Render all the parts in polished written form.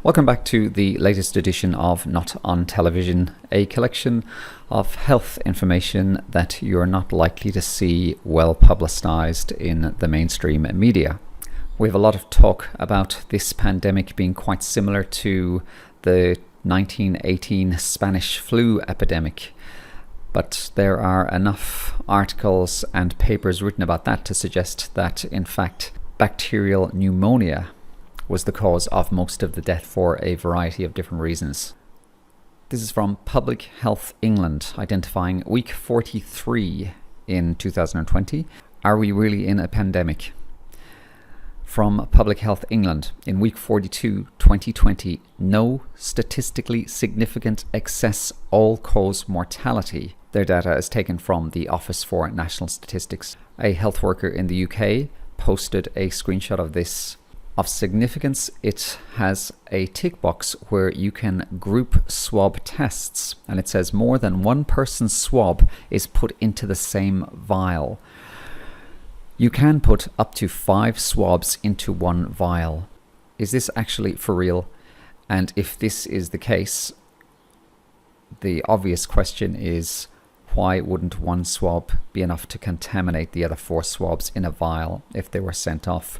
Welcome back to the latest edition of Not on Television, a collection of health information that you're not likely to see well publicized in the mainstream media. We have a lot of talk about this pandemic being quite similar to the 1918 Spanish flu epidemic, but there are enough articles and papers written about that to suggest that, in fact, bacterial pneumonia was the cause of most of the death for a variety of different reasons. This is from Public Health England, identifying week 43 in 2020. Are we really in a pandemic? From Public Health England, in week 42, 2020, no statistically significant excess all-cause mortality. Their data is taken from the Office for National Statistics. A health worker in the UK posted a screenshot of this. Of significance, it has a tick box where you can group swab tests, and it says more than one person's swab is put into the same vial. You can put up to 5 swabs into one vial. Is this actually for real? And if this is the case, the obvious question is, why wouldn't one swab be enough to contaminate the other 4 swabs in a vial if they were sent off?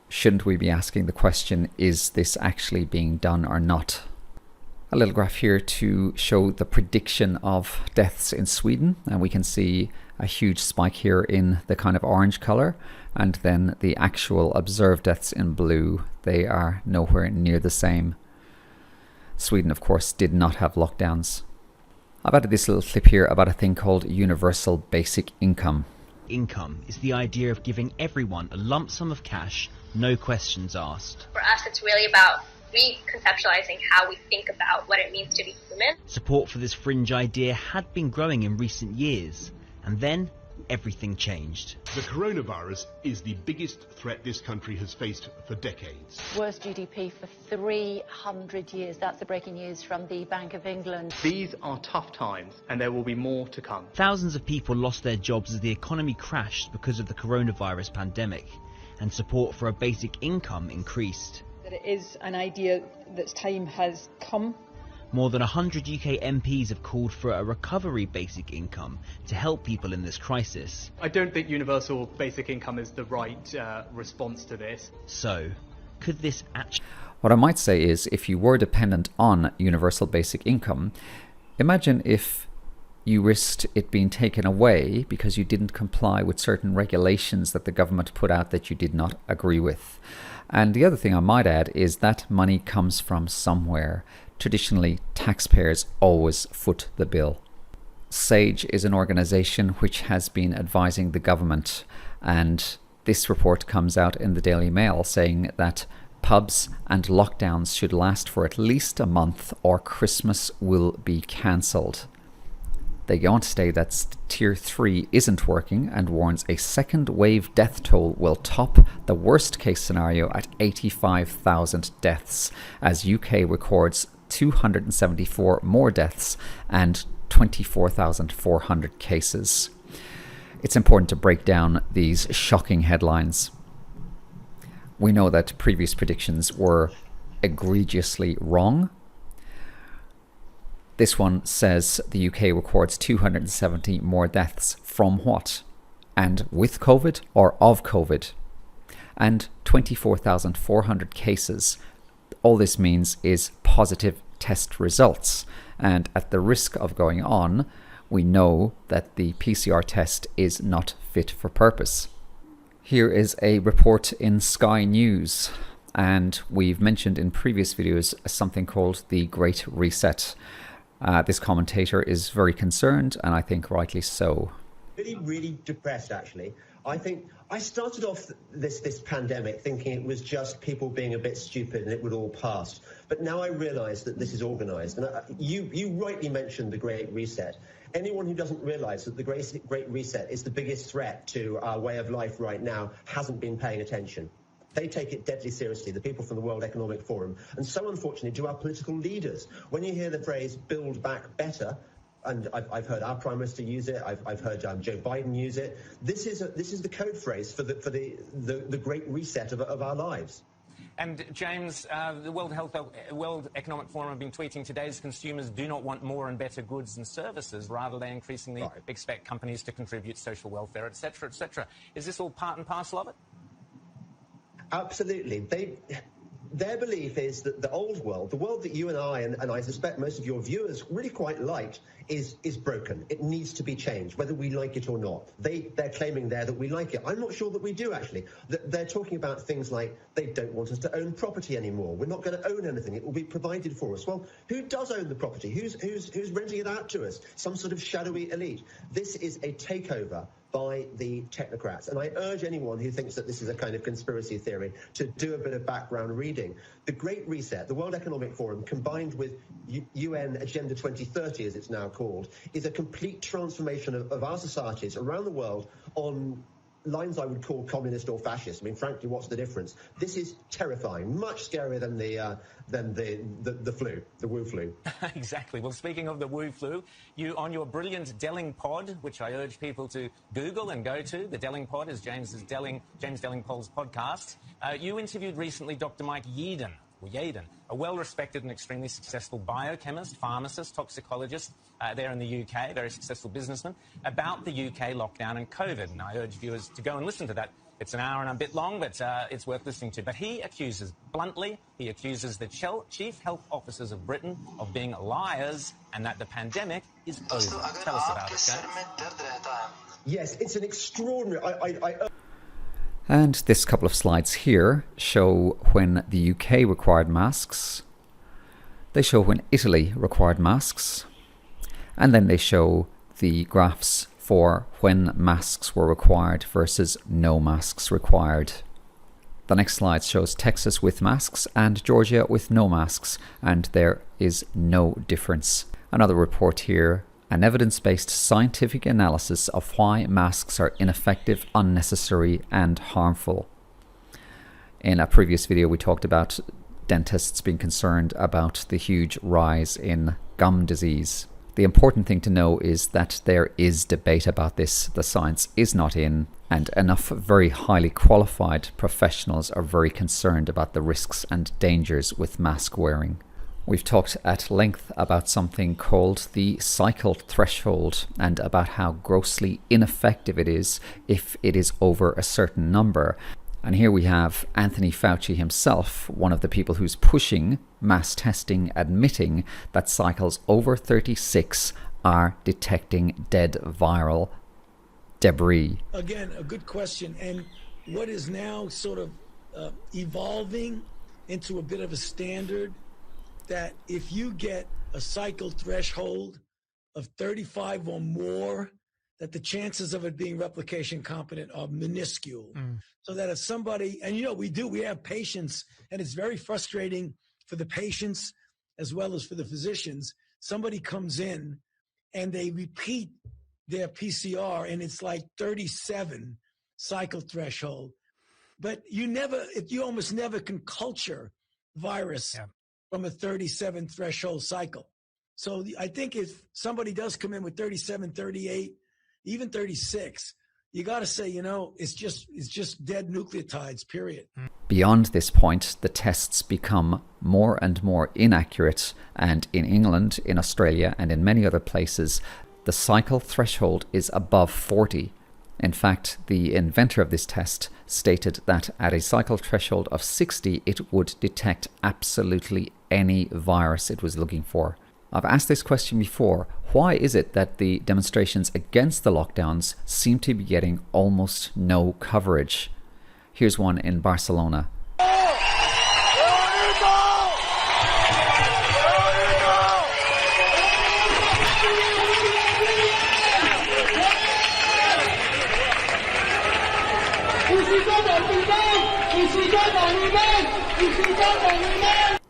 Shouldn't we be asking the question, is this actually being done or not? A little graph here to show the prediction of deaths in Sweden, and we can see a huge spike here in the kind of orange color, and then the actual observed deaths in blue. They are nowhere near the same. Sweden, of course, did not have lockdowns. I've added this little clip here about a thing called universal basic income. Income is the idea of giving everyone a lump sum of cash, no questions asked. For us, it's really about reconceptualizing how we think about what it means to be human. Support for this fringe idea had been growing in recent years, and then everything changed. The coronavirus is the biggest threat this country has faced for decades. Worst GDP for 300 years. That's the breaking news from the Bank of England. These are tough times, and there will be more to come. Thousands of people lost their jobs as the economy crashed because of the coronavirus pandemic, and support for a basic income increased. That it is an idea that's time has come. More than 100 UK MPs have called for a recovery basic income to help people in this crisis. I don't think universal basic income is the right response to this. So, could this actually... What I might say is, if you were dependent on universal basic income, imagine if you risked it being taken away because you didn't comply with certain regulations that the government put out that you did not agree with. And the other thing I might add is that money comes from somewhere. Traditionally, taxpayers always foot the bill. SAGE is an organisation which has been advising the government, and this report comes out in the Daily Mail saying that pubs and lockdowns should last for at least a month or Christmas will be cancelled. They go on to say that Tier 3 isn't working and warns a second wave death toll will top the worst case scenario at 85,000 deaths, as UK records 274 more deaths and 24,400 cases. It's important to break down these shocking headlines. We know that previous predictions were egregiously wrong. This one says the UK records 270 more deaths from what? And with COVID or of COVID? And 24,400 cases. All this means is positive test results. And at the risk of going on, we know that the PCR test is not fit for purpose. Here is a report in Sky News. And we've mentioned in previous videos something called the Great Reset. This commentator is very concerned, and I think rightly so. Really depressed, actually. I think I started off this pandemic thinking it was just people being a bit stupid and it would all pass. But now I realise that this is organised. And you rightly mentioned the Great Reset. Anyone who doesn't realise that the Great Reset is the biggest threat to our way of life right now hasn't been paying attention. They take it deadly seriously, the people from the World Economic Forum, and so unfortunately do our political leaders. When you hear the phrase "build back better," and I've heard our Prime Minister use it, I've heard Joe Biden use it. This is the code phrase for the Great Reset of our lives. And James, the World Economic Forum have been tweeting today's consumers do not want more and better goods and services. Rather, they increasingly expect companies to contribute social welfare, etc., etc. Is this all part and parcel of it? Absolutely. Their belief is that the old world, the world that you and I suspect most of your viewers really quite liked, is broken. It needs to be changed, whether we like it or not. They're claiming there that we like it. I'm not sure that we do, actually. They're talking about things like they don't want us to own property anymore. We're not going to own anything. It will be provided for us. Well, who does own the property? Who's renting it out to us? Some sort of shadowy elite. This is a takeover by the technocrats. And I urge anyone who thinks that this is a kind of conspiracy theory to do a bit of background reading. The Great Reset, the World Economic Forum, combined with UN Agenda 2030, as it's now called, is a complete transformation of our societies around the world on lines I would call communist or fascist. I mean, frankly, what's the difference? This is terrifying, much scarier than the flu, the Wu flu. Exactly. Well, speaking of the Wu flu, you on your brilliant Delling pod, which I urge people to Google and go to. The Delling pod is James Delling-Pole's podcast. You interviewed recently Dr. Mike Yeadon, a well-respected and extremely successful biochemist, pharmacist, toxicologist there in the UK, very successful businessman, about the UK lockdown and COVID. And I urge viewers to go and listen to that. It's an hour and a bit long, but it's worth listening to. But he accuses the chief health officers of Britain of being liars and that the pandemic is over. Tell us about it, James. Yes, it's an extraordinary... And this couple of slides here show when the UK required masks. They show when Italy required masks. And then they show the graphs for when masks were required versus no masks required. The next slide shows Texas with masks and Georgia with no masks, and there is no difference. Another report here, an evidence-based scientific analysis of why masks are ineffective, unnecessary and harmful. In a previous video we talked about dentists being concerned about the huge rise in gum disease. The important thing to know is that there is debate about this. The science is not in, and enough very highly qualified professionals are very concerned about the risks and dangers with mask wearing. We've talked at length about something called the cycle threshold and about how grossly ineffective it is if it is over a certain number. And here we have Anthony Fauci himself, one of the people who's pushing mass testing, admitting that cycles over 36 are detecting dead viral debris. Again, a good question. And what is now sort of evolving into a bit of a standard that if you get a cycle threshold of 35 or more, that the chances of it being replication competent are minuscule. So that if somebody, and we have patients, and it's very frustrating for the patients as well as for the physicians. Somebody comes in and they repeat their PCR and it's like 37 cycle threshold. But you almost never can culture virus from a 37 threshold cycle. So I think if somebody does come in with 37, 38, even 36, you got to say, it's just dead nucleotides, period. Beyond this point, the tests become more and more inaccurate, and in England, in Australia, and in many other places, the cycle threshold is above 40. In fact, the inventor of this test stated that at a cycle threshold of 60, it would detect absolutely any virus it was looking for. I've asked this question before. Why is it that the demonstrations against the lockdowns seem to be getting almost no coverage? Here's one in Barcelona.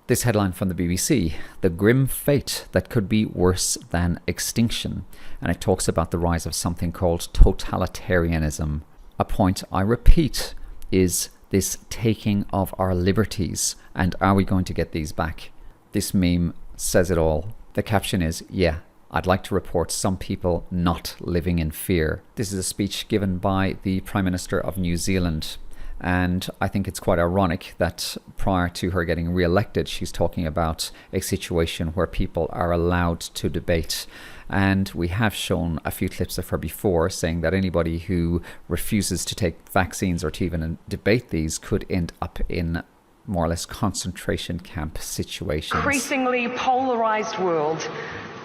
This headline from the BBC, the grim fate that could be worse than extinction, and it talks about the rise of something called totalitarianism. A point, I repeat, is this taking of our liberties, and are we going to get these back? This meme says it all. The caption is, yeah, I'd like to report some people not living in fear. This is a speech given by the Prime Minister of New Zealand, And I think it's quite ironic that prior to her getting re-elected, she's talking about a situation where people are allowed to debate. And we have shown a few clips of her before saying that anybody who refuses to take vaccines or to even debate these could end up in more or less concentration camp situations. Increasingly polarized world,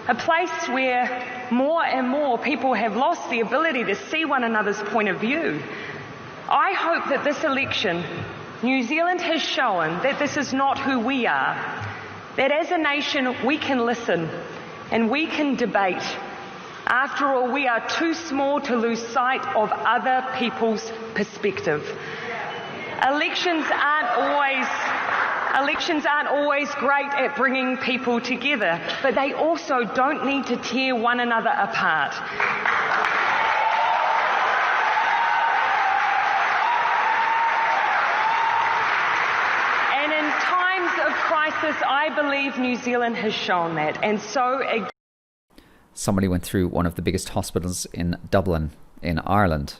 a place where more and more people have lost the ability to see one another's point of view. I hope that this election, New Zealand has shown that this is not who we are, that as a nation we can listen and we can debate. After all, we are too small to lose sight of other people's perspective. Elections aren't always great at bringing people together, but they also don't need to tear one another apart. And in times of crisis, I believe New Zealand has shown that. And so somebody went through one of the biggest hospitals in Dublin, in Ireland.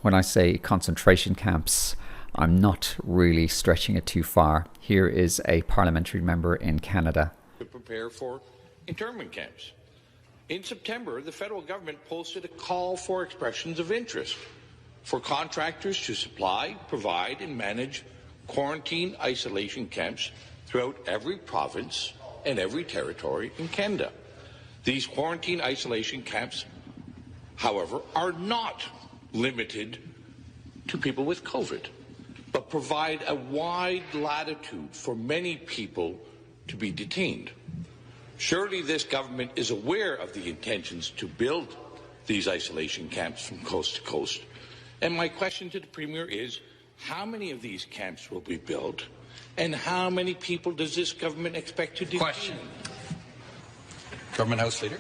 When I say concentration camps, I'm not really stretching it too far. Here is a parliamentary member in Canada. To prepare for internment camps. In September, the federal government posted a call for expressions of interest for contractors to supply, provide, and manage quarantine isolation camps throughout every province and every territory in Canada. These quarantine isolation camps, however, are not limited to people with COVID, but provide a wide latitude for many people to be detained. Surely this government is aware of the intentions to build these isolation camps from coast to coast. And my question to the Premier is, how many of these camps will be built, and how many people does this government expect to detain? Question. Government House Leader.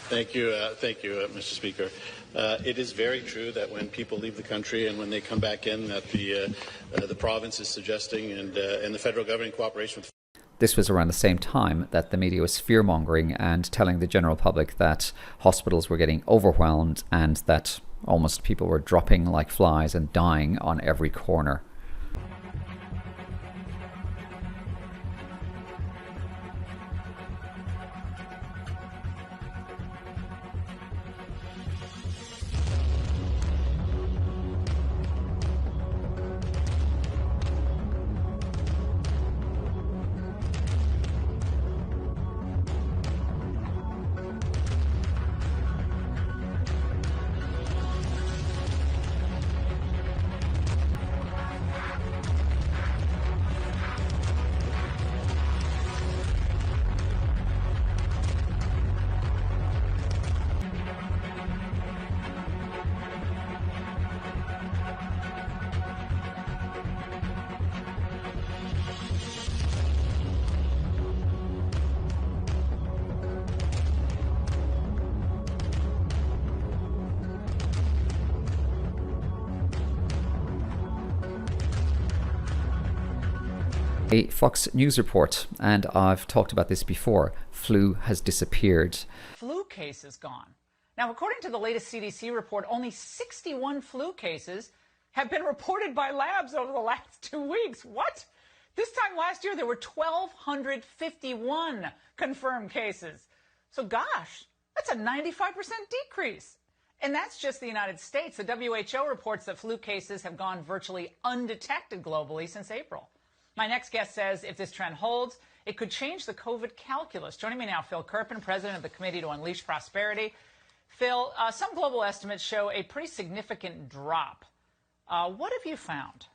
Thank you, Mr. Speaker. It is very true that when people leave the country and when they come back in, that the province is suggesting and the federal government in cooperation with. This was around the same time that the media was fear-mongering and telling the general public that hospitals were getting overwhelmed and that almost people were dropping like flies and dying on every corner. A Fox News report, and I've talked about this before, flu has disappeared. Flu cases gone. Now, according to the latest CDC report, only 61 flu cases have been reported by labs over the last 2 weeks. What? This time last year, there were 1,251 confirmed cases. So gosh, that's a 95% decrease. And that's just the United States. The WHO reports that flu cases have gone virtually undetected globally since April. My next guest says if this trend holds, it could change the COVID calculus. Joining me now, Phil Kerpen, president of the Committee to Unleash Prosperity. Phil, some global estimates show a pretty significant drop. What have you found?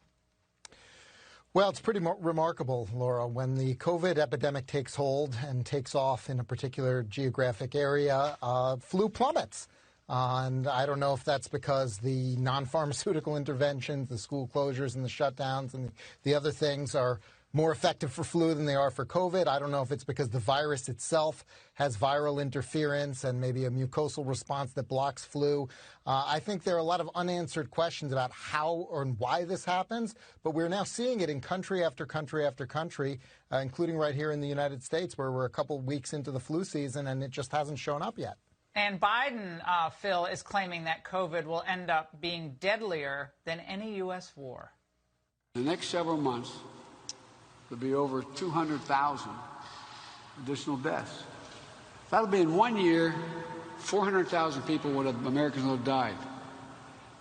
Well, it's pretty remarkable, Laura. When the COVID epidemic takes hold and takes off in a particular geographic area, flu plummets. And I don't know if that's because the non-pharmaceutical interventions, the school closures and the shutdowns and the other things are more effective for flu than they are for COVID. I don't know if it's because the virus itself has viral interference and maybe a mucosal response that blocks flu. I think there are a lot of unanswered questions about how or why this happens, but we're now seeing it in country after country after country, including right here in the United States, where we're a couple weeks into the flu season and it just hasn't shown up yet. And Biden, Phil, is claiming that COVID will end up being deadlier than any U.S. war. In the next several months, there'll be over 200,000 additional deaths. That'll be in 1 year, 400,000 Americans will have died.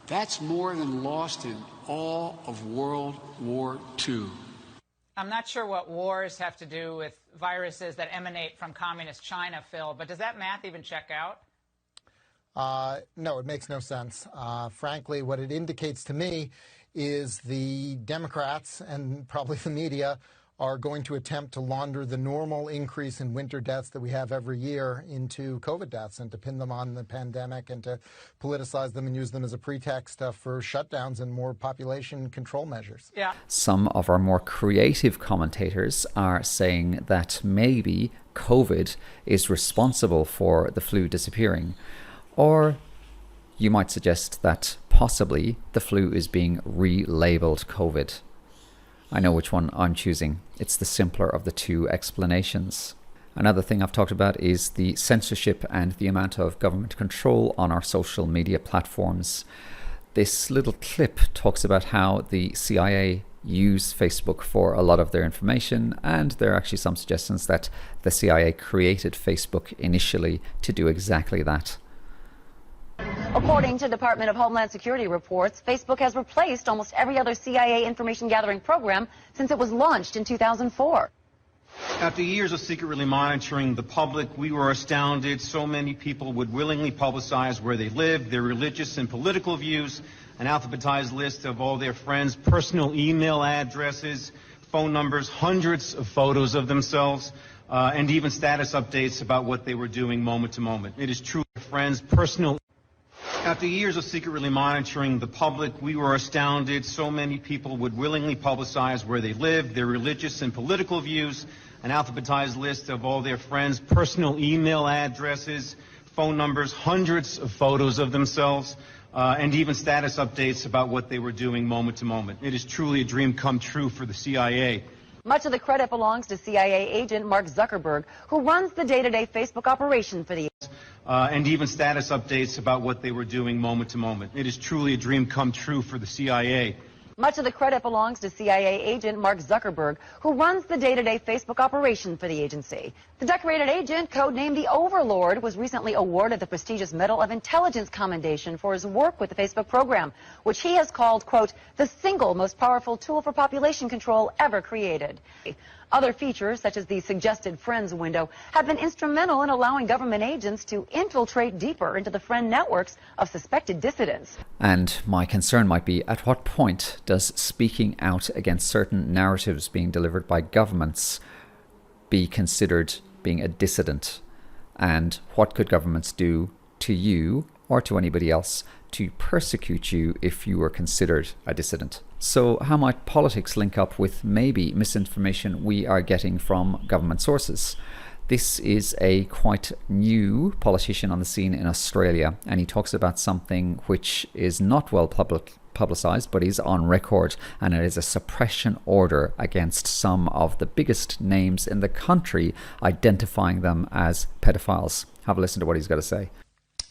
That's more than lost in all of World War II. I'm not sure what wars have to do with viruses that emanate from communist China, Phil, but does that math even check out? No, it makes no sense. Frankly, what it indicates to me is the Democrats and probably the media are going to attempt to launder the normal increase in winter deaths that we have every year into COVID deaths and to pin them on the pandemic and to politicize them and use them as a pretext for shutdowns and more population control measures. Yeah. Some of our more creative commentators are saying that maybe COVID is responsible for the flu disappearing. Or you might suggest that possibly the flu is being relabeled COVID. I know which one I'm choosing. It's the simpler of the two explanations. Another thing I've talked about is the censorship and the amount of government control on our social media platforms. This little clip talks about how the CIA use Facebook for a lot of their information, and there are actually some suggestions that the CIA created Facebook initially to do exactly that. According to Department of Homeland Security reports, Facebook has replaced almost every other CIA information gathering program since it was launched in 2004. After years of secretly monitoring the public, we were astounded so many people would willingly publicize where they live, their religious and political views, an alphabetized list of all their friends' personal email addresses, phone numbers, hundreds of photos of themselves, and even status updates about what they were doing moment to moment. It is true, friends' personal. After years of secretly monitoring the public, we were astounded so many people would willingly publicize where they live, their religious and political views, an alphabetized list of all their friends' personal email addresses, phone numbers, hundreds of photos of themselves, and even status updates about what they were doing moment to moment. It is truly a dream come true for the CIA. Much of the credit belongs to CIA agent Mark Zuckerberg, who runs the day-to-day Facebook operation for the and even status updates about what they were doing moment to moment. It is truly a dream come true for the CIA. Much of the credit belongs to CIA agent Mark Zuckerberg, who runs the day-to-day Facebook operation for the agency. The decorated agent, codenamed the Overlord, was recently awarded the prestigious Medal of Intelligence Commendation for his work with the Facebook program, which he has called, quote, the single most powerful tool for population control ever created. Other features, such as the suggested friends window, have been instrumental in allowing government agents to infiltrate deeper into the friend networks of suspected dissidents. And my concern might be, at what point does speaking out against certain narratives being delivered by governments be considered being a dissident? And what could governments do to you or to anybody else to persecute you if you were considered a dissident? So how might politics link up with maybe misinformation we are getting from government sources? This is a quite new politician on the scene in Australia, and he talks about something which is not well publicized, but is on record, and it is a suppression order against some of the biggest names in the country, identifying them as pedophiles. Have a listen to what he's got to say.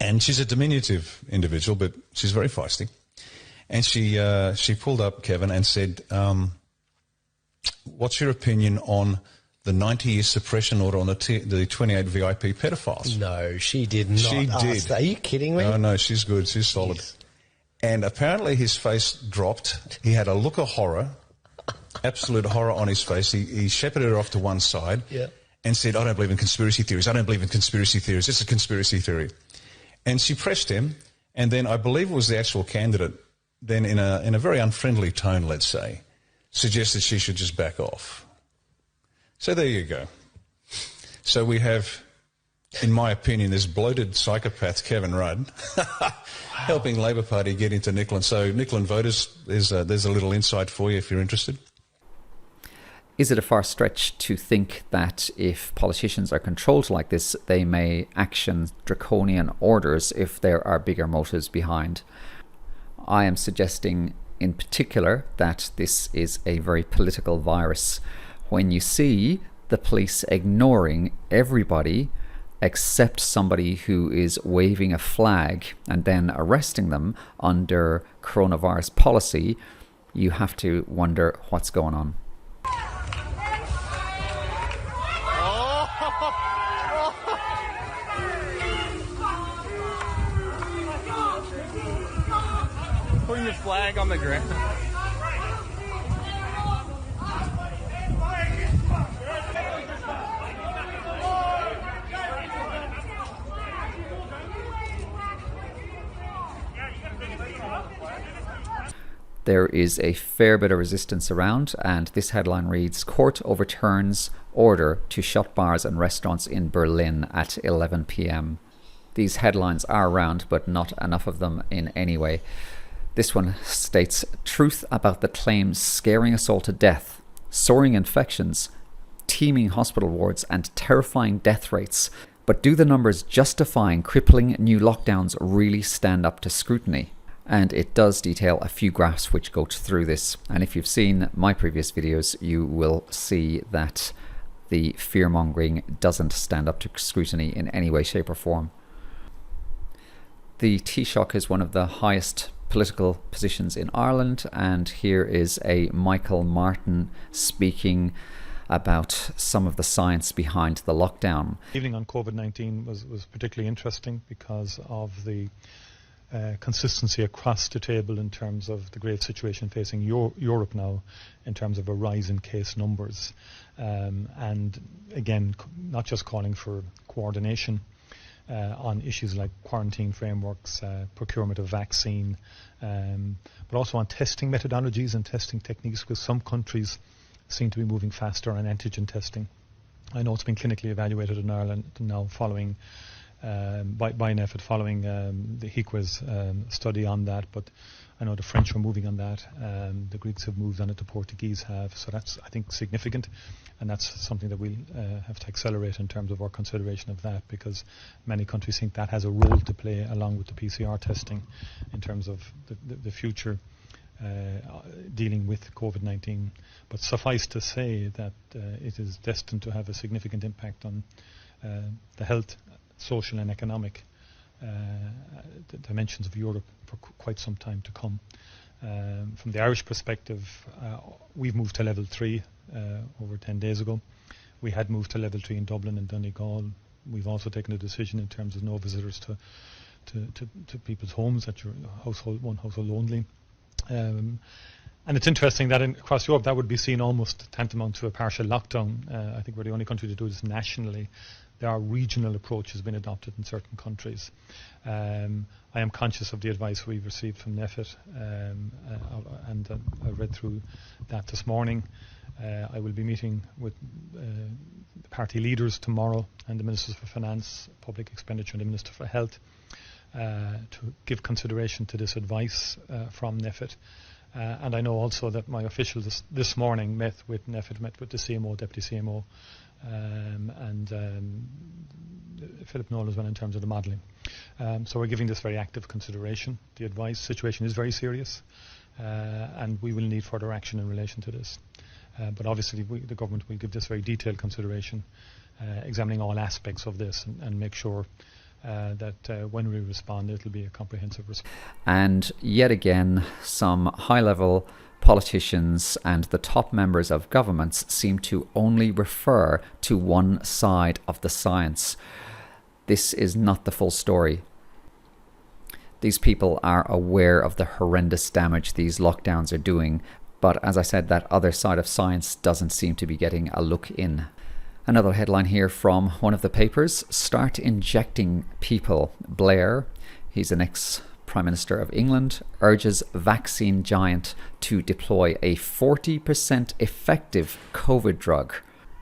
And she's a diminutive individual, but she's very feisty. And she pulled up, Kevin, and said, what's your opinion on the 90-year suppression order on the 28 VIP pedophiles? No, she did not. She did. Are you kidding me? No, she's good. She's solid. Jeez. And apparently his face dropped. He had a look of horror, absolute horror on his face. He shepherded her off to one side and said, I don't believe in conspiracy theories. I don't believe in conspiracy theories. It's a conspiracy theory. And she pressed him, and then I believe it was the actual candidate, then in a very unfriendly tone, let's say, suggested she should just back off. So there you go. So we have, in my opinion, this bloated psychopath, Kevin Rudd, helping Labor Party get into Nicklin. So Nicklin voters, there's a little insight for you if you're interested. Is it a far stretch to think that if politicians are controlled like this, they may action draconian orders if there are bigger motives behind? I am suggesting in particular that this is a very political virus. When you see the police ignoring everybody except somebody who is waving a flag and then arresting them under coronavirus policy, you have to wonder what's going on. Putting the flag on the ground. There is a fair bit of resistance around, and this headline reads, "Court overturns order to shut bars and restaurants in Berlin at 11 p.m. These headlines are around, but not enough of them in any way. This one states, "Truth about the claims scaring us all to death, soaring infections, teeming hospital wards, and terrifying death rates. But do the numbers justifying crippling new lockdowns really stand up to scrutiny?" And it does detail a few graphs which go through this. And if you've seen my previous videos, you will see that the fear-mongering doesn't stand up to scrutiny in any way, shape or form. The Taoiseach is one of the highest political positions in Ireland, and here is a Michael Martin speaking about some of the science behind the lockdown. The evening on COVID-19 was particularly interesting because of the consistency across the table in terms of the grave situation facing Europe now in terms of a rise in case numbers. And again, not just calling for coordination on issues like quarantine frameworks, procurement of vaccine, but also on testing methodologies and testing techniques, because some countries seem to be moving faster on antigen testing. I know it's been clinically evaluated in Ireland now following by NPHET following the HIQUE's study on that, but I know the French were moving on that, the Greeks have moved on it, the Portuguese have, so that's, I think, significant, and that's something that we'll have to accelerate in terms of our consideration of that, because many countries think that has a role to play along with the PCR testing in terms of the future dealing with COVID-19. But suffice to say that it is destined to have a significant impact on the health, social and economic dimensions of Europe for quite some time to come. From the Irish perspective, we've moved to level 3 over 10 days ago. We had moved to level 3 in Dublin and Donegal. We've also taken a decision in terms of no visitors to people's homes, that your one household only. And it's interesting that across Europe that would be seen almost tantamount to a partial lockdown. I think we're the only country to do this nationally. There are regional approaches being adopted in certain countries. I am conscious of the advice we've received from NPHET, and I read through that this morning. I will be meeting with the party leaders tomorrow and the Ministers for Finance, Public Expenditure and the Minister for Health to give consideration to this advice from NPHET. And I know also that my officials this morning met with NPHET, met with the CMO, Deputy CMO, and Philip Noel as well in terms of the modelling. So we're giving this very active consideration. The advice situation is very serious, and we will need further action in relation to this. But obviously the government will give this very detailed consideration, examining all aspects of this and make sure that when we respond, it'll be a comprehensive response. And yet again, some high-level politicians and the top members of governments seem to only refer to one side of the science. This is not the full story. These people are aware of the horrendous damage these lockdowns are doing, but as I said, that other side of science doesn't seem to be getting a look in. Another headline here from one of the papers: "Start injecting people. Blair," he's an ex-Prime Minister of England, urges vaccine giant to deploy a 40% effective COVID drug.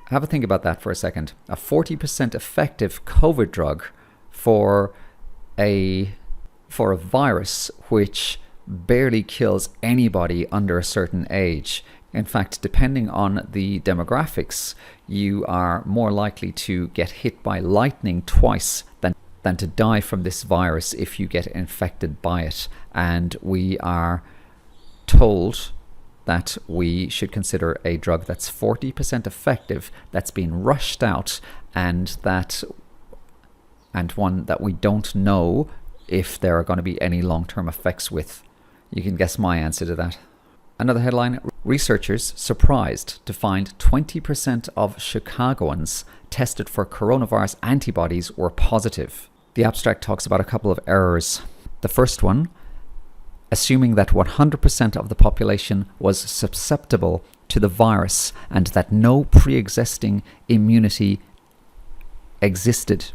Have a think about that for a second. A 40% effective COVID drug for a virus which barely kills anybody under a certain age. In fact, depending on the demographics, you are more likely to get hit by lightning twice than to die from this virus if you get infected by it. And we are told that we should consider a drug that's 40% effective, that's been rushed out, and one that we don't know if there are going to be any long-term effects with. You can guess my answer to that. Another headline, researchers surprised to find 20% of Chicagoans tested for coronavirus antibodies were positive. The abstract talks about a couple of errors. The first one, assuming that 100% of the population was susceptible to the virus and that no pre-existing immunity existed.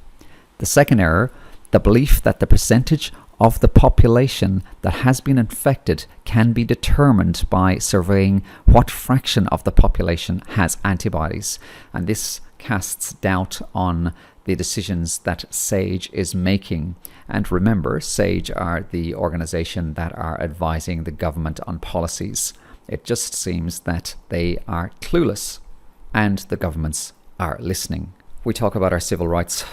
The second error, the belief that the percentage of the population that has been infected can be determined by surveying what fraction of the population has antibodies. And this casts doubt on the decisions that SAGE is making. And remember, SAGE are the organization that are advising the government on policies. It just seems that they are clueless and the governments are listening. We talk about our civil rights.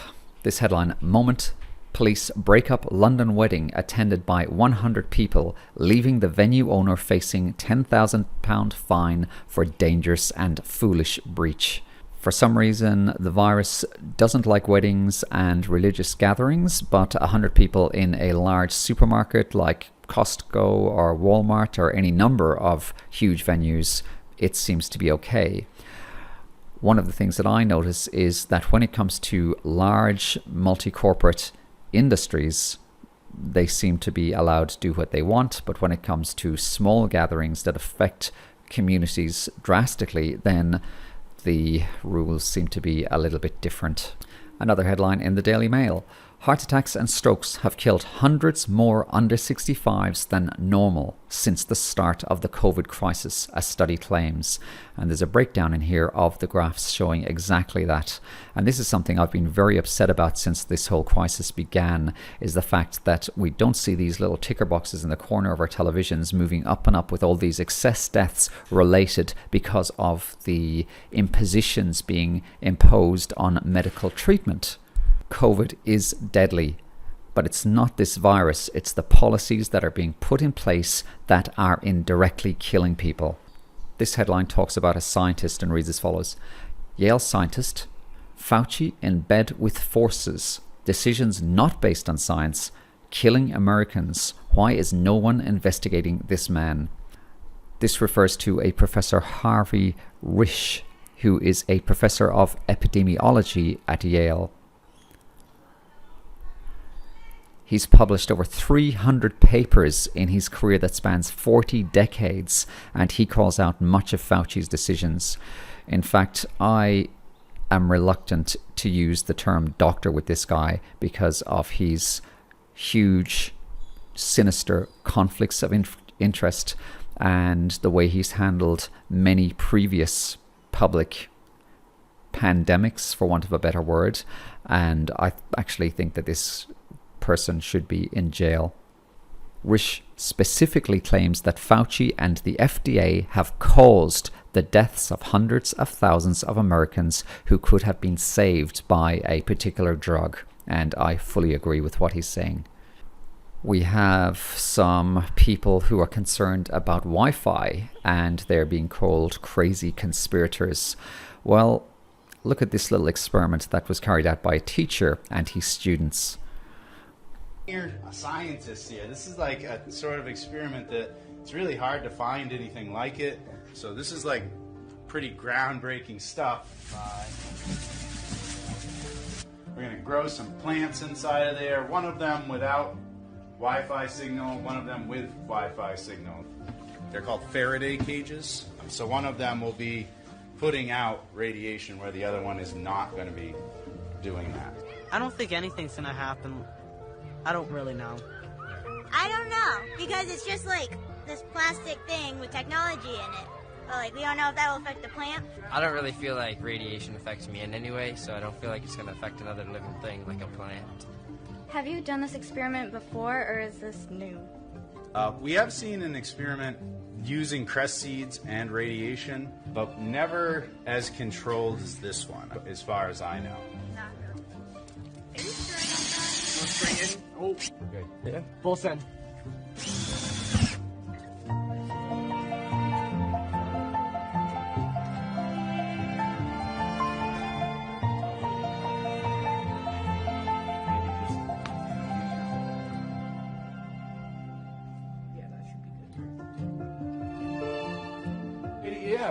This headline, Moment, police break up London wedding attended by 100 people, leaving the venue owner facing £10,000 fine for dangerous and foolish breach. For some reason, the virus doesn't like weddings and religious gatherings, but 100 people in a large supermarket like Costco or Walmart or any number of huge venues, it seems to be okay. One of the things that I notice is that when it comes to large multi-corporate industries, they seem to be allowed to do what they want, but when it comes to small gatherings that affect communities drastically, then the rules seem to be a little bit different. Another headline in the Daily Mail, heart attacks and strokes have killed hundreds more under 65s than normal since the start of the COVID crisis, a study claims. And there's a breakdown in here of the graphs showing exactly that. And this is something I've been very upset about since this whole crisis began, is the fact that we don't see these little ticker boxes in the corner of our televisions moving up and up with all these excess deaths related because of the impositions being imposed on medical treatment. COVID is deadly, but it's not this virus, it's the policies that are being put in place that are indirectly killing people. This headline talks about a scientist and reads as follows. Yale scientist, Fauci in bed with forces, decisions not based on science, killing Americans. Why is no one investigating this man? This refers to a Professor Harvey Risch, who is a professor of epidemiology at Yale. He's published over 300 papers in his career that spans 40 decades, and he calls out much of Fauci's decisions. In fact, I am reluctant to use the term doctor with this guy because of his huge, sinister conflicts of interest and the way he's handled many previous public pandemics, for want of a better word. And I actually think that this person should be in jail. Risch specifically claims that Fauci and the FDA have caused the deaths of hundreds of thousands of Americans who could have been saved by a particular drug, and I fully agree with what he's saying. We have some people who are concerned about Wi-Fi and they're being called crazy conspirators. Well, look at this little experiment that was carried out by a teacher and his students. You're a scientist here. This is like a sort of experiment that it's really hard to find anything like it. So this is like pretty groundbreaking stuff. We're going to grow some plants inside of there. One of them without Wi-Fi signal, one of them with Wi-Fi signal. They're called Faraday cages. So one of them will be putting out radiation where the other one is not going to be doing that. I don't think anything's going to happen. I don't really know. I don't know, because it's just like this plastic thing with technology in it. But like, we don't know if that will affect the plant. I don't really feel like radiation affects me in any way, so I don't feel like it's going to affect another living thing like a plant. Have you done this experiment before, or is this new? We have seen an experiment using cress seeds and radiation, but never as controlled as this one, as far as I know. Oh, okay. Yeah, full send.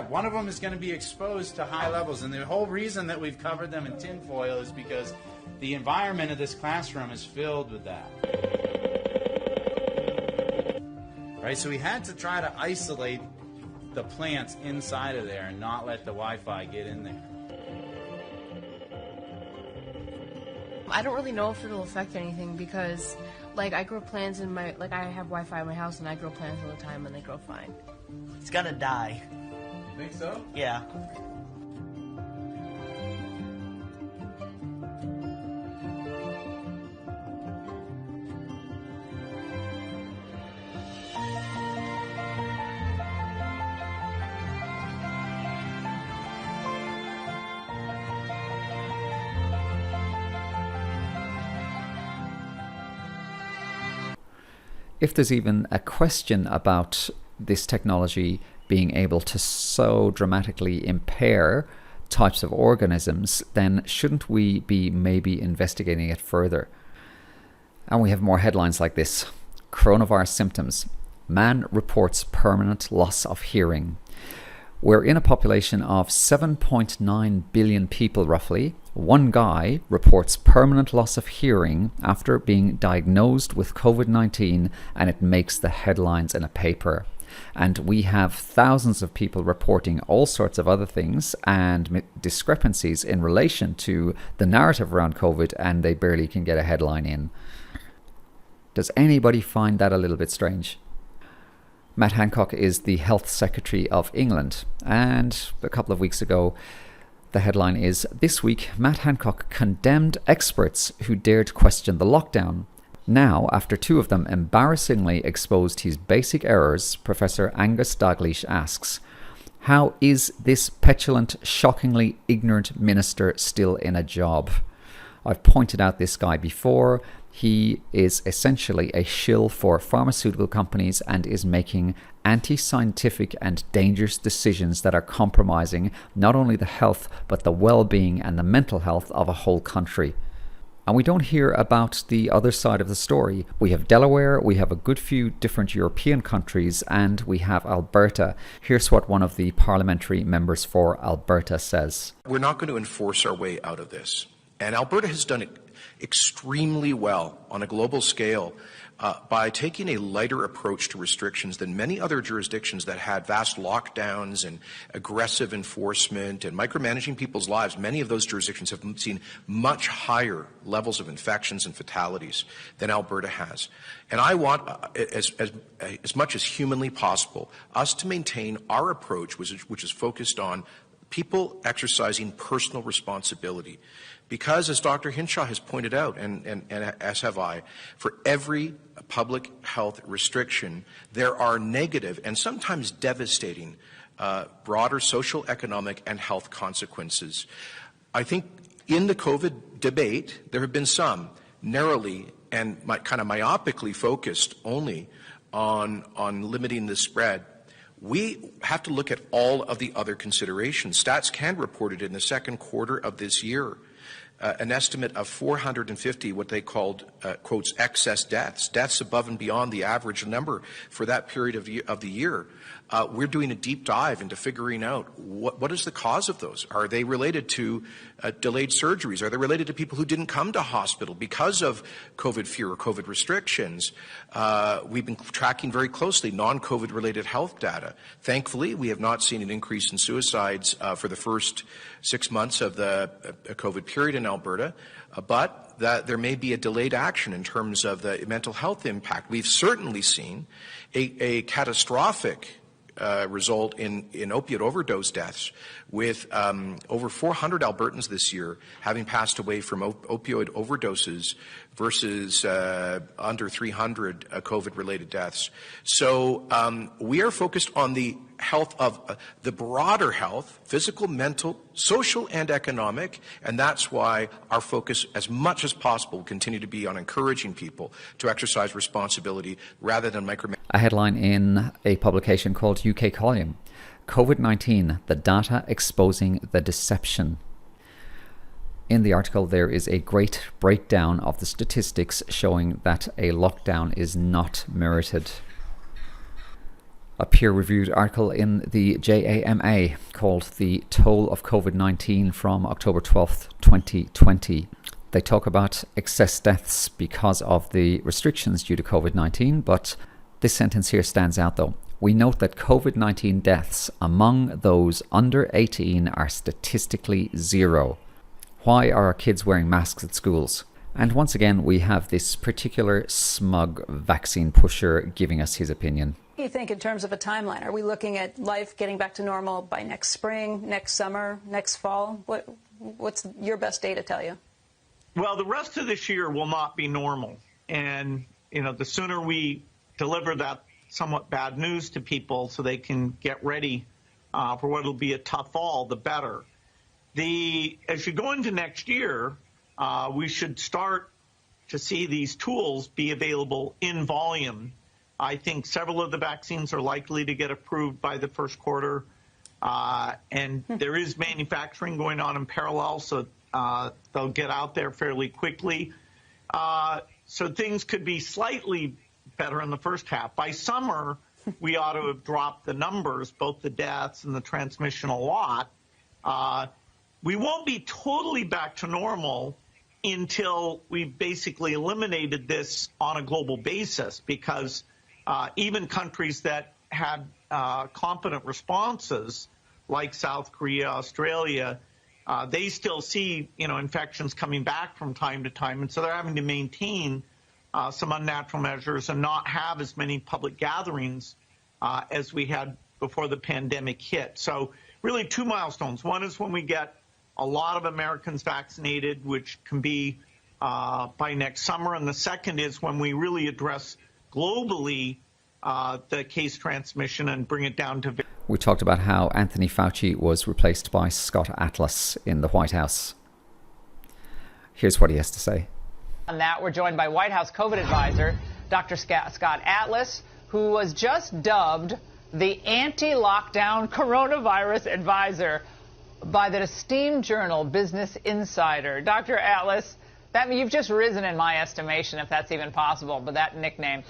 Yeah, one of them is going to be exposed to high levels. And the whole reason that we've covered them in tinfoil is because the environment of this classroom is filled with that. Right, so we had to try to isolate the plants inside of there and not let the Wi-Fi get in there. I don't really know if it'll affect anything because, like, I grow plants in my, like, I have Wi-Fi in my house and I grow plants all the time and they grow fine. It's gonna die. You think so? Yeah. If there's even a question about this technology being able to so dramatically impair types of organisms, then shouldn't we be maybe investigating it further? And we have more headlines like this. Coronavirus symptoms. Man reports permanent loss of hearing. We're in a population of 7.9 billion people roughly. One guy reports permanent loss of hearing after being diagnosed with COVID-19, and it makes the headlines in a paper. And we have thousands of people reporting all sorts of other things and discrepancies in relation to the narrative around COVID, and they barely can get a headline in. Does anybody find that a little bit strange? Matt Hancock is the Health Secretary of England, and a couple of weeks ago, the headline is, "This week, Matt Hancock condemned experts who dared question the lockdown." Now, after two of them embarrassingly exposed his basic errors, Professor Angus Dalgleish asks, how is this petulant, shockingly ignorant minister still in a job? I've pointed out this guy before. He is essentially a shill for pharmaceutical companies and is making anti-scientific and dangerous decisions that are compromising not only the health but the well-being and the mental health of a whole country. And we don't hear about the other side of the story. We have Delaware, we have a good few different European countries, and we have Alberta. Here's what one of the parliamentary members for Alberta says. We're not going to enforce our way out of this. And Alberta has done it extremely well on a global scale by taking a lighter approach to restrictions than many other jurisdictions that had vast lockdowns and aggressive enforcement and micromanaging people's lives. Many of those jurisdictions have seen much higher levels of infections and fatalities than Alberta has. And I want, as much as humanly possible, us to maintain our approach, which is focused on people exercising personal responsibility. Because, as Dr. Hinshaw has pointed out, and as have I, for every public health restriction, there are negative and sometimes devastating broader social, economic, and health consequences. I think in the COVID debate, there have been some narrowly and kind of myopically focused only on limiting the spread. We have to look at all of the other considerations. Stats Can reported in the second quarter of this year an estimate of 450, what they called, quotes, excess deaths above and beyond the average number for that period of the year. We're doing a deep dive into figuring out what is the cause of those. Are they related to delayed surgeries? Are they related to people who didn't come to hospital because of COVID fear or COVID restrictions? We've been tracking very closely non-COVID related health data. Thankfully, we have not seen an increase in suicides for the first 6 months of the COVID period in Alberta, but that there may be a delayed action in terms of the mental health impact. We've certainly seen a catastrophic result in opiate overdose deaths, with over 400 Albertans this year having passed away from opioid overdoses versus under 300 COVID-related deaths. So we are focused on the health of the broader health, physical, mental, social, and economic, and that's why our focus, as much as possible, will continue to be on encouraging people to exercise responsibility rather than micromanaging. A headline in a publication called UK Column, COVID-19, the data exposing the deception. In the article, there is a great breakdown of the statistics showing that a lockdown is not merited. A peer-reviewed article in the JAMA called The Toll of COVID-19 from October 12th, 2020. They talk about excess deaths because of the restrictions due to COVID-19, but this sentence here stands out though. We note that COVID-19 deaths among those under 18 are statistically zero. Why are our kids wearing masks at schools? And once again, we have this particular smug vaccine pusher giving us his opinion. What do you think in terms of a timeline? Are we looking at life getting back to normal by next spring, next summer, next fall? What's your best data tell you? Well, the rest of this year will not be normal. And, the sooner we deliver that somewhat bad news to people so they can get ready for what will be a tough fall, the better. As you go into next year, we should start to see these tools be available in volume. I think several of the vaccines are likely to get approved by the first quarter, and there is manufacturing going on in parallel, so they'll get out there fairly quickly. So things could be slightly better in the first half. By summer, we ought to have dropped the numbers, both the deaths and the transmission, a lot. We won't be totally back to normal until we've basically eliminated this on a global basis, because even countries that had competent responses, like South Korea, Australia, they still see, infections coming back from time to time. And so they're having to maintain some unnatural measures and not have as many public gatherings as we had before the pandemic hit. So really two milestones. One is when we get a lot of Americans vaccinated, which can be by next summer. And the second is when we really address globally the case transmission and bring it down to... We talked about how Anthony Fauci was replaced by Scott Atlas in the White House. Here's what he has to say. On that, we're joined by White House COVID advisor, Dr. Scott Atlas, who was just dubbed the anti-lockdown coronavirus advisor by the esteemed journal Business Insider. Dr. Atlas, you've just risen in my estimation, if that's even possible, but that nickname.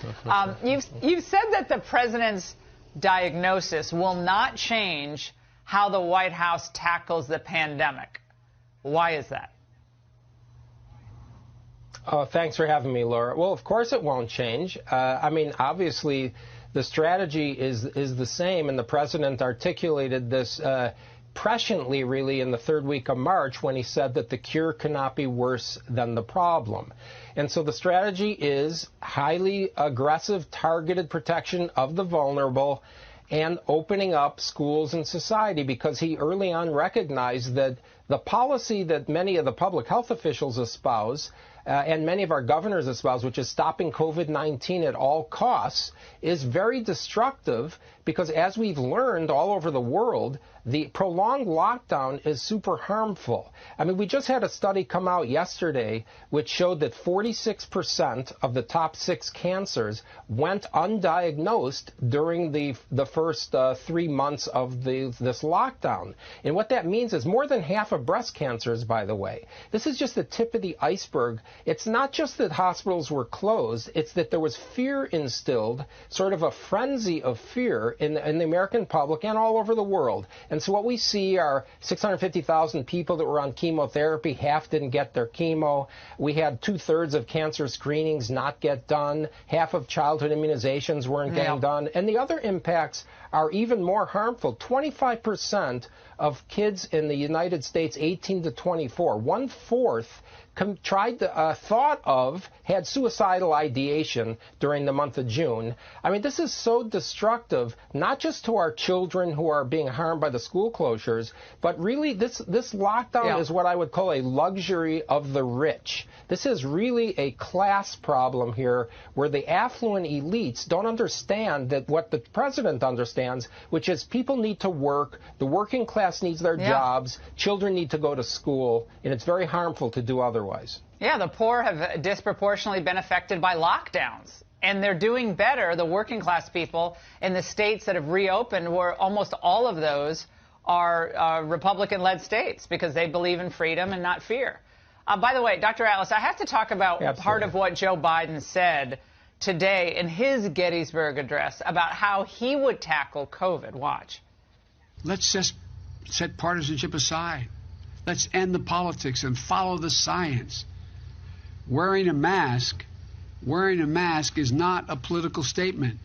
You've said that the president's diagnosis will not change how the White House tackles the pandemic. Why is that? Thanks for having me, Laura. Well, of course it won't change. Obviously, the strategy is the same, and the president articulated this presciently, really, in the third week of March when he said that the cure cannot be worse than the problem. And so the strategy is highly aggressive, targeted protection of the vulnerable and opening up schools and society, because he early on recognized that the policy that many of the public health officials espouse and many of our governors espouse, which is stopping COVID-19 at all costs, is very destructive, because as we've learned all over the world, the prolonged lockdown is super harmful. We just had a study come out yesterday which showed that 46% of the top 6 cancers went undiagnosed during the first 3 months of this lockdown. And what that means is more than half of breast cancers, by the way. This is just the tip of the iceberg. It's not just that hospitals were closed, it's that there was fear instilled, sort of a frenzy of fear in the American public and all over the world. And so what we see are 650,000 people that were on chemotherapy. Half didn't get their chemo. We had 2/3 of cancer screenings not get done. Half of childhood immunizations weren't getting done. And the other impacts are even more harmful. 25% of kids in the United States 18 to 24, 1/4, had suicidal ideation during the month of June. This is so destructive, not just to our children who are being harmed by the school closures, but really this lockdown is what I would call a luxury of the rich. This is really a class problem here, where the affluent elites don't understand that what the president understands, which is people need to work, the working class needs their jobs, children need to go to school, and it's very harmful to do otherwise. Yeah, the poor have disproportionately been affected by lockdowns, and they're doing better, the working class people in the states that have reopened, where almost all of those are Republican-led states, because they believe in freedom and not fear. By the way, Dr. Atlas, I have to talk about part of what Joe Biden said today in his Gettysburg Address about how he would tackle COVID. Watch. Let's just set partisanship aside. Let's end the politics and follow the science. Wearing a mask is not a political statement.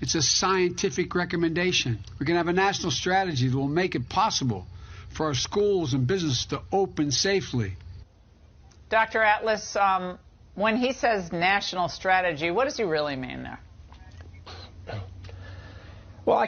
It's a scientific recommendation. We can have a national strategy that will make it possible for our schools and businesses to open safely. Dr. Atlas, when he says national strategy, what does he really mean there? Well, I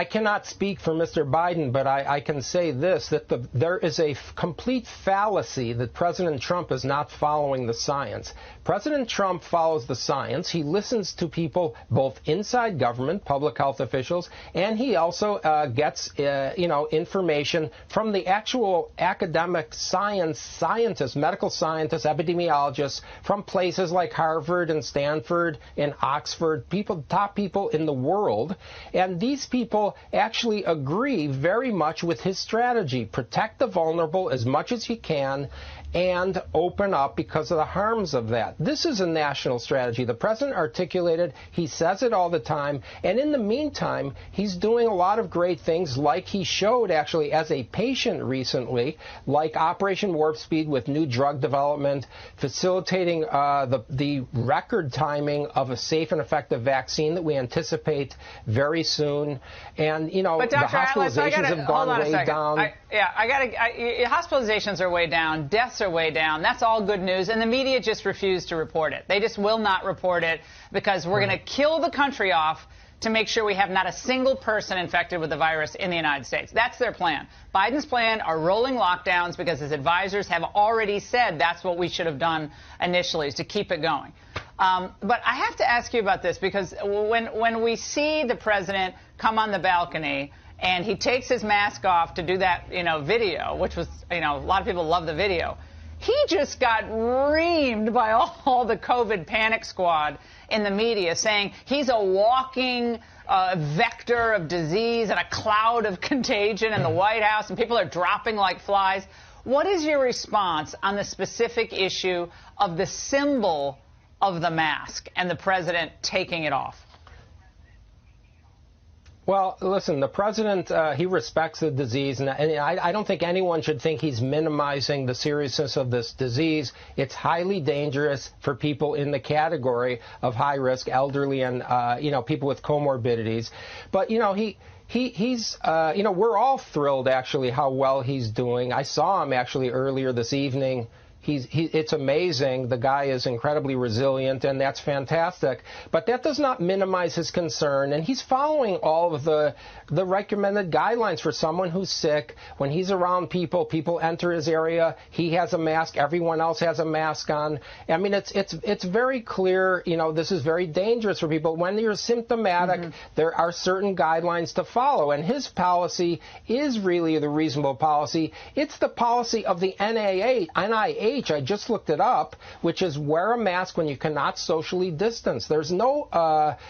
cannot speak for Mr. Biden, but I can say this, that there is a complete fallacy that President Trump is not following the science. President Trump follows the science. He listens to people both inside government, public health officials, and he also gets information from the actual academic scientists, medical scientists, epidemiologists from places like Harvard and Stanford and Oxford, top people in the world. And these people actually agree very much with his strategy. Protect the vulnerable as much as you can and open up because of the harms of that. This is a national strategy. The president articulated, he says it all the time, and in the meantime, he's doing a lot of great things like he showed actually as a patient recently, like Operation Warp Speed with new drug development, facilitating the record timing of a safe and effective vaccine that we anticipate very soon. And, the hospitalizations have gone way down. Hospitalizations are way down. Deaths are way down. That's all good news. And the media just refused to report it. They just will not report it because we're going to kill the country off to make sure we have not a single person infected with the virus in the United States. That's their plan. Biden's plan are rolling lockdowns because his advisors have already said that's what we should have done initially, is to keep it going. But I have to ask you about this because when we see the president come on the balcony and he takes his mask off to do that, video, which was, a lot of people love the video. He just got reamed by all the COVID panic squad in the media saying he's a walking vector of disease and a cloud of contagion in the White House and people are dropping like flies. What is your response on the specific issue of the symbol of the mask and the president taking it off? Well, listen, the president, he respects the disease, and I don't think anyone should think he's minimizing the seriousness of this disease. It's highly dangerous for people in the category of high risk, elderly, and, people with comorbidities. But, he's, we're all thrilled, actually, how well he's doing. I saw him, actually, earlier this evening. It's amazing. The guy is incredibly resilient, and that's fantastic. But that does not minimize his concern, and he's following all of the recommended guidelines for someone who's sick. When he's around people enter his area, he has a mask, everyone else has a mask on. I mean, it's very clear, this is very dangerous for people. When you're symptomatic, there are certain guidelines to follow, and his policy is really the reasonable policy. It's the policy of the NIH. I just looked it up, which is wear a mask when you cannot socially distance. There's no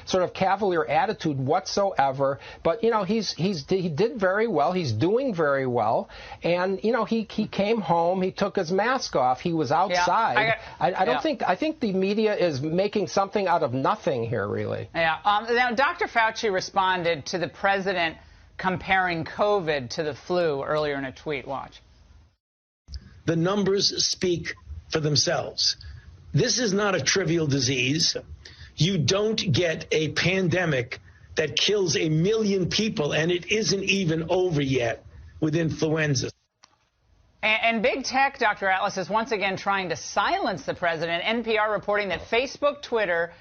sort of cavalier attitude whatsoever. But he did very well. He's doing very well, and he came home. He took his mask off. He was outside. I think the media is making something out of nothing here, really. Yeah. Now, Dr. Fauci responded to the president comparing COVID to the flu earlier in a tweet. Watch. The numbers speak for themselves. This is not a trivial disease. You don't get a pandemic that kills 1 million people, and it isn't even over yet with influenza. And big tech, Dr. Atlas, is once again trying to silence the president. NPR reporting that Facebook, Twitter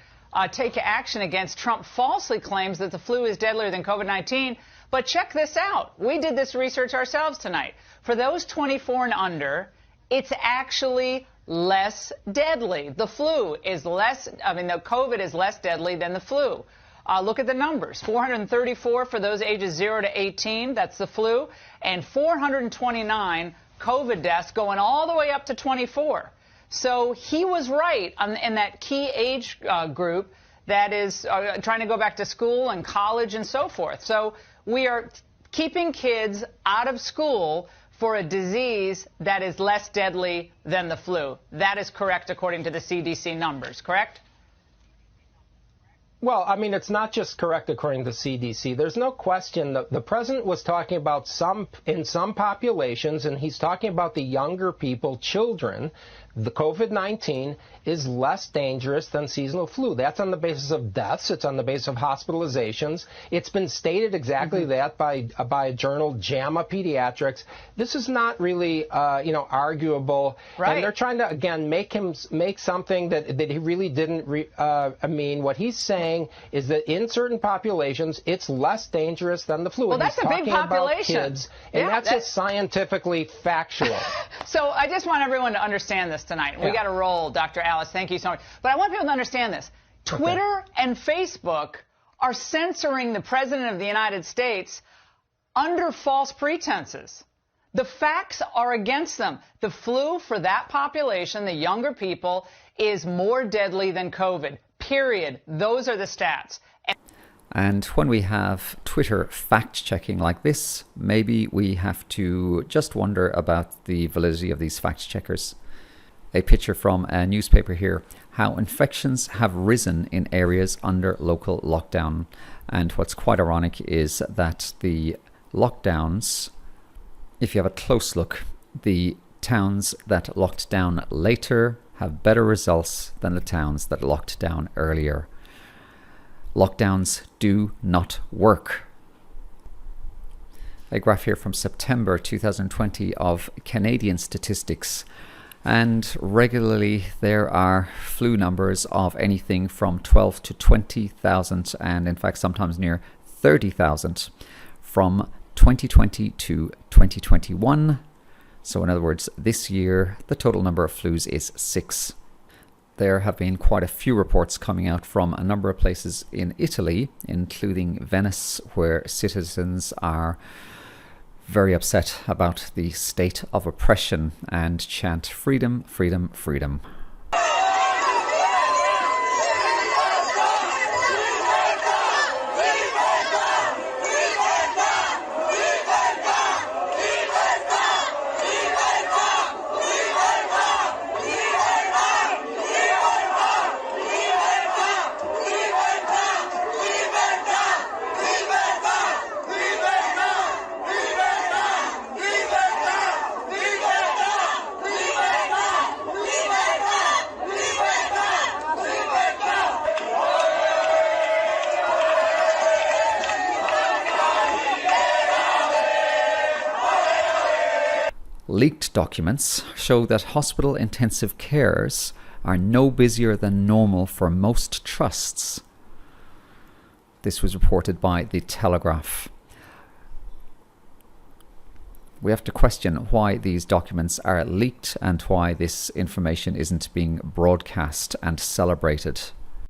take action against Trump falsely claims that the flu is deadlier than COVID-19. But check this out. We did this research ourselves tonight. For those 24 and under, it's actually less deadly. The COVID is less deadly than the flu. Look at the numbers. 434 for those ages 0 to 18, that's the flu, and 429 COVID deaths going all the way up to 24. So he was right in that key age group that is trying to go back to school and college and so forth. So we are keeping kids out of school for a disease that is less deadly than the flu. That is correct according to the CDC numbers, correct? Well, I mean, it's not just correct according to CDC. There's no question that the president was talking about in some populations, and he's talking about the younger people, children. The COVID-19 is less dangerous than seasonal flu. That's on the basis of deaths. It's on the basis of hospitalizations. It's been stated exactly that by a journal, JAMA Pediatrics. This is not really, arguable. Right. And they're trying to, again, make something that he really didn't mean. What he's saying is that in certain populations, it's less dangerous than the flu. Well, and that's he's a big talking about population. Kids, and that's just scientifically factual. So I just want everyone to understand this tonight. We got to roll, Dr. Alice. Thank you so much. But I want people to understand this. Twitter and Facebook are censoring the President of the United States under false pretenses. The facts are against them. The flu for that population, the younger people, is more deadly than COVID. Period. Those are the stats. And when we have Twitter fact-checking like this, maybe we have to just wonder about the validity of these fact-checkers. A picture from a newspaper here, how infections have risen in areas under local lockdown. And what's quite ironic is that the lockdowns, if you have a close look, the towns that locked down later have better results than the towns that locked down earlier. Lockdowns do not work. A graph here from September 2020 of Canadian statistics. And regularly there are flu numbers of anything from 12 to 20,000 and in fact sometimes near 30,000 from 2020 to 2021. So in other words, this year the total number of flus is 6. There have been quite a few reports coming out from a number of places in Italy, including Venice, where citizens are very upset about the state of oppression and chant freedom, freedom, freedom. Leaked documents show that hospital intensive cares are no busier than normal for most trusts. This was reported by The Telegraph. We have to question why these documents are leaked and why this information isn't being broadcast and celebrated.